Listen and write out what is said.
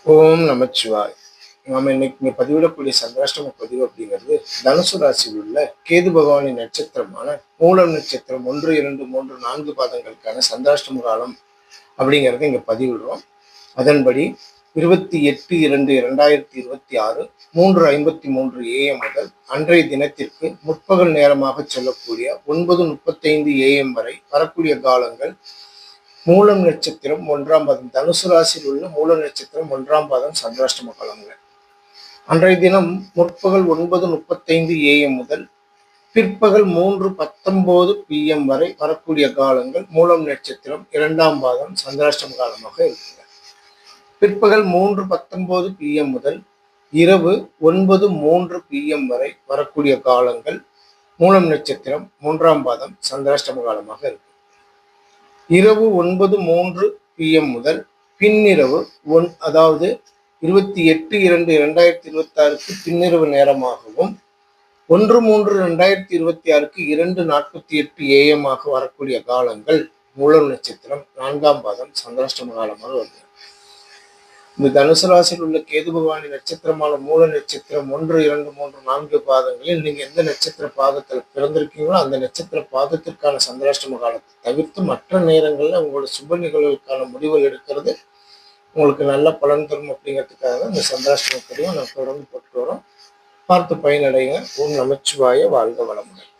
ஓம் நமச்சிவாய். நாம இன்னைக்கு இங்க பதிவிடக்கூடிய சந்திராஷ்டம பதிவு அப்படிங்கிறது தனுசு ராசியில் உள்ள கேது பகவானின் நட்சத்திரமான மூலம் நட்சத்திரம் 1, 2, 3, 4 பாதங்களுக்கான சந்திராஷ்டம காலம் அப்படிங்கிறத இங்க பதிவிடுறோம். அதன்படி 28/2/2026 3:53 AM முதல் அன்றைய தினத்திற்கு முற்பகல் நேரமாக சொல்லக்கூடிய 9:35 AM வரை வரக்கூடிய காலங்கள் மூலம் நட்சத்திரம் 1ஆம் பாதம், தனுசு ராசியில் உள்ள மூலம் நட்சத்திரம் 1ஆம் பாதம் சந்திராஷ்டம காலங்கள். அன்றைய தினம் முற்பகல் 9:35 AM முதல் பிற்பகல் 3:19 PM வரை வரக்கூடிய காலங்கள் மூலம் நட்சத்திரம் 2ஆம் பாதம் சந்திராஷ்டம காலமாக இருக்கிறது. பிற்பகல் 3:19 PM முதல் இரவு 9:03 PM வரை வரக்கூடிய காலங்கள் மூலம் நட்சத்திரம் 3ஆம் பாதம் சந்திராஷ்டம காலமாக இருக்கு. இரவு 9:03 PM முதல் பின்னிரவு அதாவது 28/2/2026 பின்னிரவு நேரமாகவும் 1/3/2026 2:48 AM வரக்கூடிய காலங்கள் மூலம் நட்சத்திரம் 4ஆம் பாதம் சந்திராஷ்டம காலமாக வருது. இந்த தனுசு ராசியில் உள்ள கேது பகவானின் நட்சத்திரமான மூல நட்சத்திரம் 1, 2, 3, 4 பாதங்களில் நீங்க எந்த நட்சத்திர பாதத்துல பிறந்திருக்கீங்களோ அந்த நட்சத்திர பாதத்திற்கான சந்திராஷ்டம காலத்தை தவிர்த்து மற்ற நேரங்கள்ல உங்களோட சுப நிகழ்வுகளுக்கான முடிவுகள் எடுக்கிறது உங்களுக்கு நல்ல பலன் தரும் அப்படிங்கிறதுக்காக இந்த சந்திராஷ்டம பதிவை நான் தொடர்ந்து போட்டு வரோம். பார்த்து பயனடைங்க. ஓம் நமச்சிவாய. வாழ்க வளமுடன்.